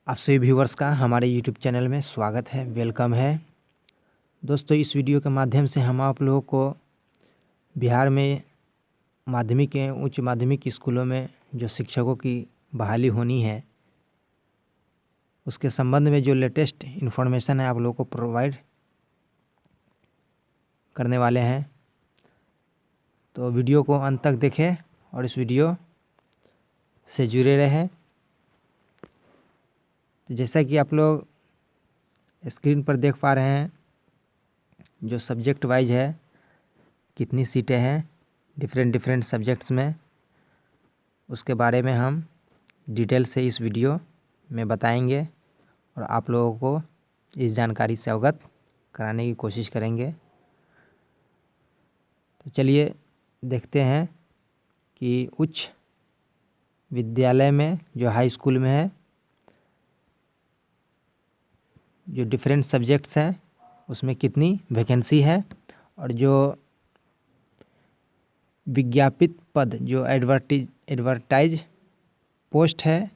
आप सभी व्यूवर्स का हमारे यूट्यूब चैनल में स्वागत है, वेलकम है। दोस्तों, इस वीडियो के माध्यम से हम आप लोगों को बिहार में माध्यमिक एवं उच्च माध्यमिक स्कूलों में जो शिक्षकों की बहाली होनी है उसके संबंध में जो लेटेस्ट इन्फॉर्मेशन है आप लोगों को प्रोवाइड करने वाले हैं। तो वीडियो को अंत तक देखें और इस वीडियो से जुड़े रहें। तो जैसा कि आप लोग स्क्रीन पर देख पा रहे हैं, जो सब्जेक्ट वाइज है कितनी सीटें हैं डिफरेंट सब्जेक्ट्स में, उसके बारे में हम डिटेल से इस वीडियो में बताएंगे और आप लोगों को इस जानकारी से अवगत कराने की कोशिश करेंगे। तो चलिए देखते हैं कि उच्च विद्यालय में जो हाई स्कूल में है जो डिफरेंट सब्जेक्ट्स हैं उसमें कितनी वैकेंसी है और जो विज्ञापित पद जो एडवर्टाइज पोस्ट है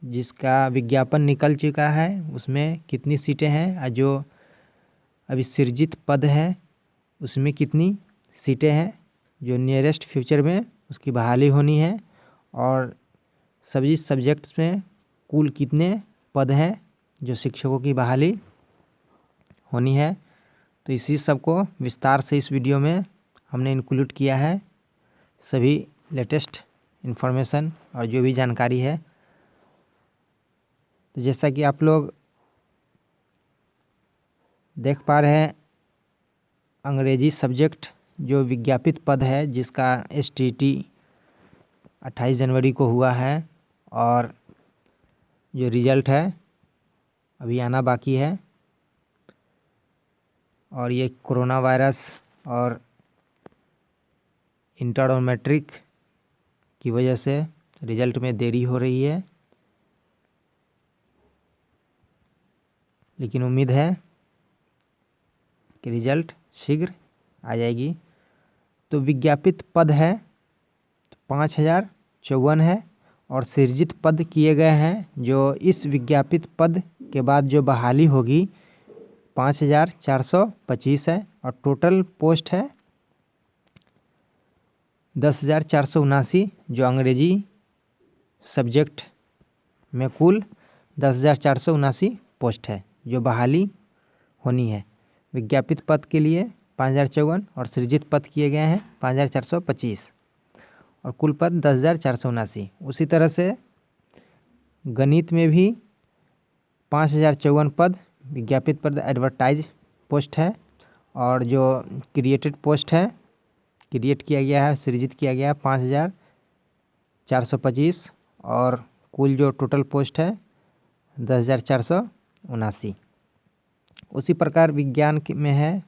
जिसका विज्ञापन निकल चुका है उसमें कितनी सीटें हैं और जो अभी सृजित पद है उसमें कितनी सीटें हैं, जो नियरेस्ट फ्यूचर में उसकी बहाली होनी है और सभी सब्जेक्ट्स में कुल कितने पद हैं जो शिक्षकों की बहाली होनी है। तो इसी सब को विस्तार से इस वीडियो में हमने इंक्लूड किया है, सभी लेटेस्ट इन्फॉर्मेशन और जो भी जानकारी है। तो जैसा कि आप लोग देख पा रहे हैं, अंग्रेजी सब्जेक्ट जो विज्ञापित पद है जिसका STT 28 जनवरी को हुआ है और जो रिज़ल्ट है अभी आना बाकी है। और ये कोरोना वायरस और इंटर और मैट्रिक की वजह से रिज़ल्ट में देरी हो रही है, लेकिन उम्मीद है कि रिज़ल्ट शीघ्र आ जाएगी। तो विज्ञापित पद है 5054 है और सृजित पद किए गए हैं जो इस विज्ञापित पद के बाद जो बहाली होगी 5425 है और टोटल पोस्ट है 10,479। जो अंग्रेजी सब्जेक्ट में कुल 10,479 पोस्ट है जो बहाली होनी है। विज्ञापित पद के लिए 5054 और सृजित पद किए गए हैं 5425 और कुल पद 10,479। उसी तरह से गणित में भी 5054 पद विज्ञापित पद एडवर्टाइज पोस्ट है और जो क्रिएटेड पोस्ट है क्रिएट किया गया है सृजित किया गया है 5425 और कुल जो टोटल पोस्ट है 10,479। उसी प्रकार विज्ञान में है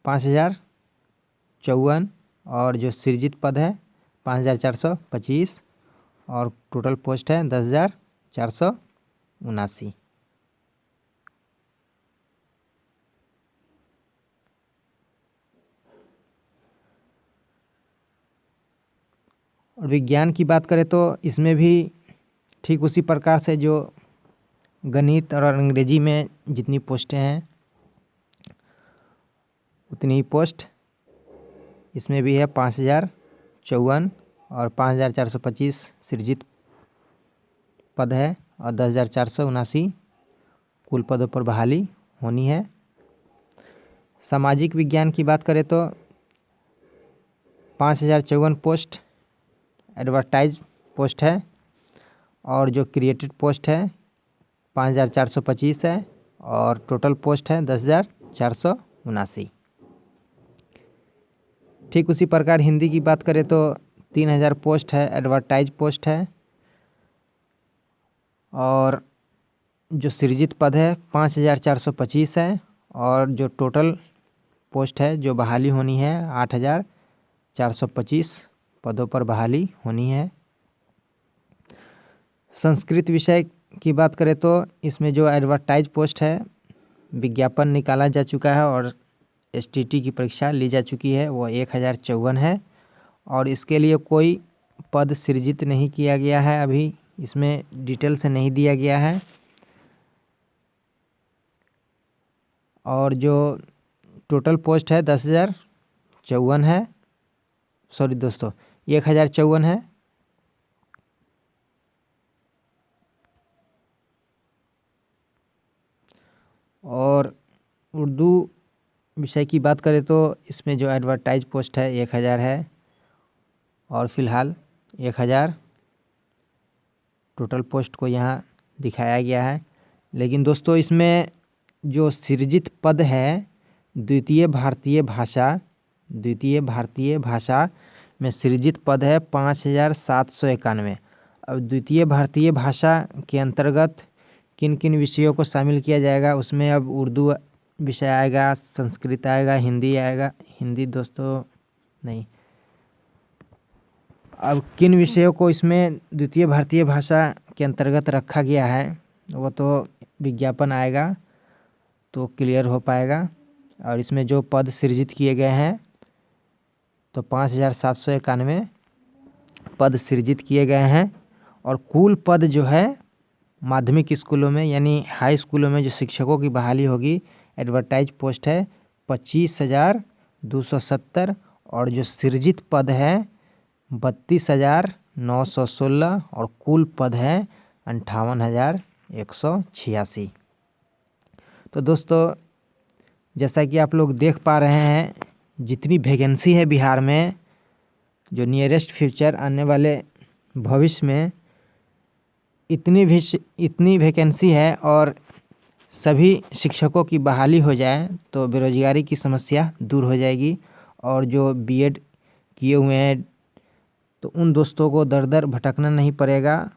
5054 और जो सृजित पद है 5425 और टोटल पोस्ट है 10,479। और विज्ञान की बात करें तो इसमें भी ठीक उसी प्रकार से जो गणित और अंग्रेजी में जितनी पोस्टें हैं उतनी ही पोस्ट इसमें भी है 5054 और 5425 सृजित पद है और 10,479 कुल पदों पर बहाली होनी है। सामाजिक विज्ञान की बात करें तो 5054 पोस्ट एडवर्टाइज पोस्ट है और जो क्रिएटेड पोस्ट है 5425 है और टोटल पोस्ट है 10,479। ठीक उसी प्रकार हिंदी की बात करें तो 3000 पोस्ट है एडवर्टाइज पोस्ट है और जो सृजित पद है 5425 है और जो टोटल पोस्ट है जो बहाली होनी है 8425 पदों पर बहाली होनी है। संस्कृत विषय की बात करें तो इसमें जो एडवर्टाइज पोस्ट है विज्ञापन निकाला जा चुका है और STT की परीक्षा ली जा चुकी है, वो 1054 है और इसके लिए कोई पद सृजित नहीं किया गया है अभी इसमें डिटेल से नहीं दिया गया है। और जो टोटल पोस्ट है 10,054 है, सॉरी दोस्तों 1,054 है। और उर्दू विषय की बात करें तो इसमें जो एडवर्टाइज पोस्ट है 1,000 है, और फिलहाल 1,000 टोटल पोस्ट को यहाँ दिखाया गया है। लेकिन दोस्तों इसमें जो सृजित पद है द्वितीय भारतीय भाषा में सृजित पद है 5,791। अब द्वितीय भारतीय भाषा के अंतर्गत किन किन विषयों को शामिल किया जाएगा, उसमें अब उर्दू विषय आएगा, संस्कृत आएगा, हिंदी आएगा, हिंदी दोस्तों नहीं। अब किन विषयों को इसमें द्वितीय भारतीय भाषा के अंतर्गत रखा गया है वो तो विज्ञापन आएगा तो क्लियर हो पाएगा। और इसमें जो पद सृजित किए गए हैं तो 5,791 पद सृजित किए गए हैं। और कुल पद जो है माध्यमिक स्कूलों में यानी हाई स्कूलों में जो शिक्षकों की बहाली होगी एडवर्टाइज पोस्ट है 25,270। और जो सृजित पद है 32,916 और कुल पद है 58,186। तो दोस्तों जैसा कि आप लोग देख पा रहे हैं जितनी वैकेंसी है बिहार में, जो नियरेस्ट फ्यूचर आने वाले भविष्य में इतनी वैकेंसी है और सभी शिक्षकों की बहाली हो जाए तो बेरोजगारी की समस्या दूर हो जाएगी। और जो बीएड किए हुए हैं तो उन दोस्तों को दर दर भटकना नहीं पड़ेगा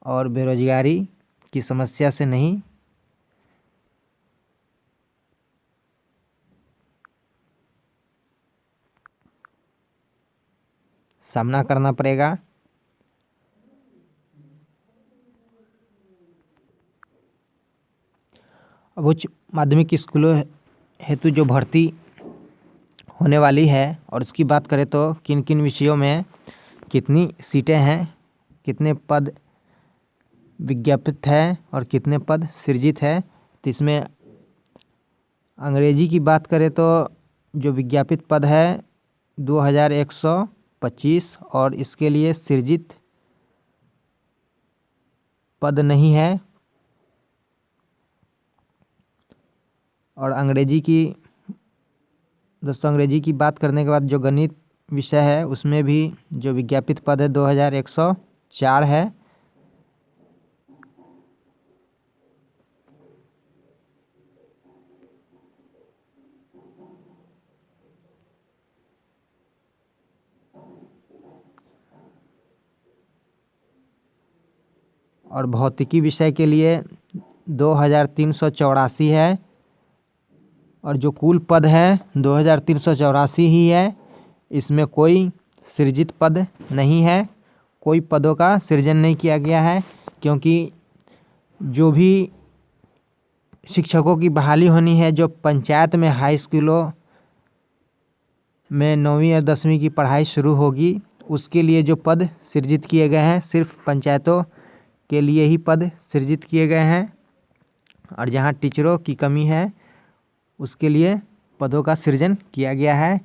और बेरोजगारी की समस्या से नहीं सामना करना पड़ेगा। अब उच्च माध्यमिक स्कूलों हेतु जो भर्ती होने वाली है और उसकी बात करें तो किन किन विषयों में कितनी सीटें हैं, कितने पद विज्ञापित है और कितने पद सृजित है। तो इसमें अंग्रेजी की बात करें तो जो विज्ञापित पद है 2,125 और इसके लिए सृजित पद नहीं है। और अंग्रेजी की बात करने के बाद जो गणित विषय है उसमें भी जो विज्ञापित पद है 2,104 है। और भौतिकी विषय के लिए 2,384 है और जो कुल पद है 2,384 ही है। इसमें कोई सृजित पद नहीं है, कोई पदों का सृजन नहीं किया गया है, क्योंकि जो भी शिक्षकों की बहाली होनी है जो पंचायत में हाई स्कूलों में 9वीं और 10वीं की पढ़ाई शुरू होगी उसके लिए जो पद सृजित किए गए हैं सिर्फ पंचायतों के लिए ही पद सृजित किए गए हैं। और जहाँ टीचरों की कमी है उसके लिए पदों का सृजन किया गया है।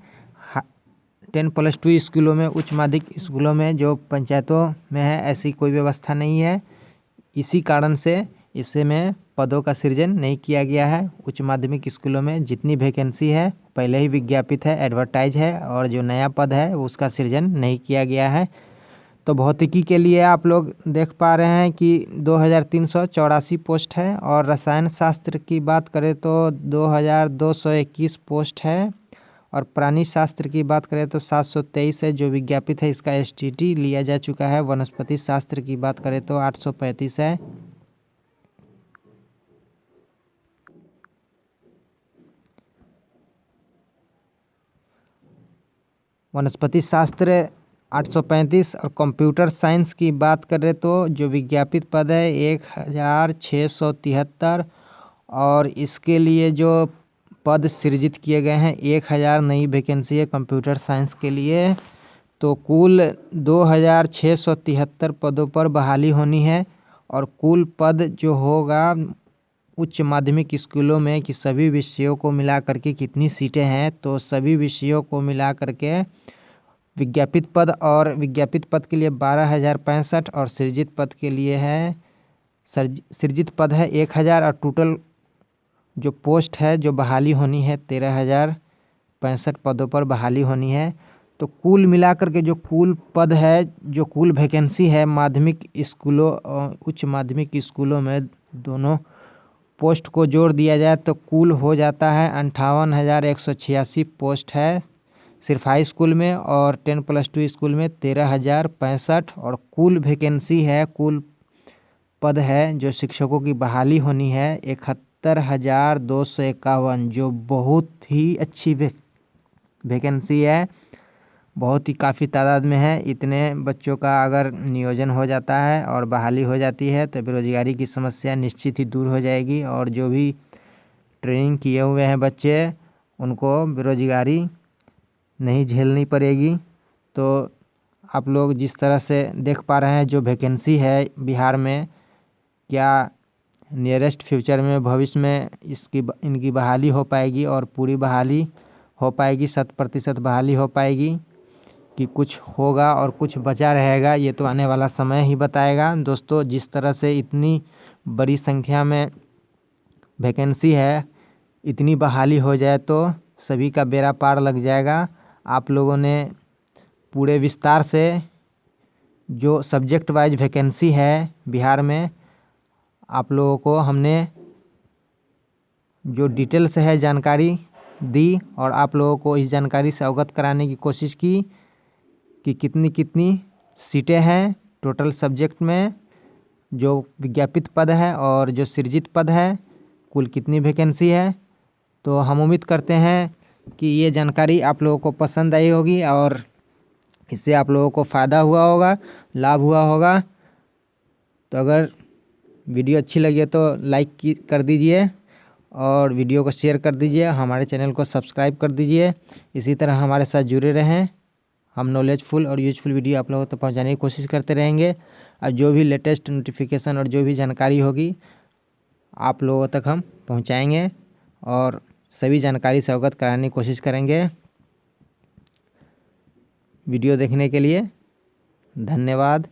10+2 स्कूलों में, उच्च माध्यमिक स्कूलों में जो पंचायतों में है ऐसी कोई व्यवस्था नहीं है। इसी कारण से इसमें पदों का सृजन नहीं किया गया है। उच्च माध्यमिक स्कूलों में जितनी वैकेंसी है पहले ही विज्ञापित है, एडवर्टाइज है, और जो नया पद है उसका सृजन नहीं किया गया है। तो भौतिकी के लिए आप लोग देख पा रहे हैं कि 2,384 पोस्ट है। और रसायन शास्त्र की बात करें तो 2,221 पोस्ट है। और प्राणी शास्त्र की बात करें तो 723 है जो विज्ञापित है, इसका एसटीटी लिया जा चुका है। वनस्पति शास्त्र की बात करें तो 835 है। वनस्पति शास्त्र 835 और कंप्यूटर साइंस की बात करें तो जो विज्ञापित पद है 1,673 और इसके लिए जो पद सृजित किए गए हैं 1,000 नई वैकेंसी है कंप्यूटर साइंस के लिए। तो कुल 2673 पदों पर बहाली होनी है। और कुल पद जो होगा उच्च माध्यमिक स्कूलों में कि सभी विषयों को मिला करके कितनी सीटें हैं, तो सभी विषयों को मिला करके विज्ञापित पद और विज्ञापित पद के लिए 12,065 और सृजित पद के लिए है सृजित पद है 1,000 और टोटल जो पोस्ट है जो बहाली होनी है 13,065 पदों पर बहाली होनी है। तो कुल मिलाकर के जो कुल पद है, जो कुल वैकेंसी है माध्यमिक स्कूलों और उच्च माध्यमिक स्कूलों में दोनों पोस्ट को जोड़ दिया जाए तो कुल हो जाता है 58,186 पोस्ट है सिर्फ हाई स्कूल में, और 10+2 स्कूल में 13,065 और कुल वैकेंसी है, कुल पद है जो शिक्षकों की बहाली होनी है 71,251, जो बहुत ही अच्छी वैकेंसी है, बहुत ही काफ़ी तादाद में है। इतने बच्चों का अगर नियोजन हो जाता है और बहाली हो जाती है तो बेरोजगारी की समस्या निश्चित ही दूर हो जाएगी, और जो भी ट्रेनिंग किए हुए हैं बच्चे उनको बेरोजगारी नहीं झेलनी पड़ेगी। तो आप लोग जिस तरह से देख पा रहे हैं जो वैकेंसी है बिहार में, क्या नियरेस्ट फ्यूचर में भविष्य में इनकी बहाली हो पाएगी और पूरी बहाली हो पाएगी, 100% बहाली हो पाएगी कि कुछ होगा और कुछ बचा रहेगा, ये तो आने वाला समय ही बताएगा। दोस्तों, जिस तरह से इतनी बड़ी संख्या में वैकेंसी है, इतनी बहाली हो जाए तो सभी का बेड़ा पार लग जाएगा। आप लोगों ने पूरे विस्तार से जो सब्जेक्ट वाइज वैकेंसी है बिहार में, आप लोगों को हमने जो डिटेल से है जानकारी दी, और आप लोगों को इस जानकारी से अवगत कराने की कोशिश की कि कितनी कितनी सीटें हैं टोटल सब्जेक्ट में, जो विज्ञापित पद है और जो सृजित पद है, कुल कितनी वैकेंसी है। तो हम उम्मीद करते हैं कि ये जानकारी आप लोगों को पसंद आई होगी और इससे आप लोगों को फ़ायदा हुआ होगा, लाभ हुआ होगा। तो अगर वीडियो अच्छी लगी है तो लाइक कर दीजिए और वीडियो को शेयर कर दीजिए, हमारे चैनल को सब्सक्राइब कर दीजिए। इसी तरह हमारे साथ जुड़े रहें, हम नॉलेजफुल और यूजफुल वीडियो आप लोगों तक पहुंचाने की कोशिश करते रहेंगे। और जो भी लेटेस्ट नोटिफिकेशन और जो भी जानकारी होगी आप लोगों तक हम पहुंचाएंगे और सभी जानकारी से अवगत कराने की कोशिश करेंगे। वीडियो देखने के लिए धन्यवाद।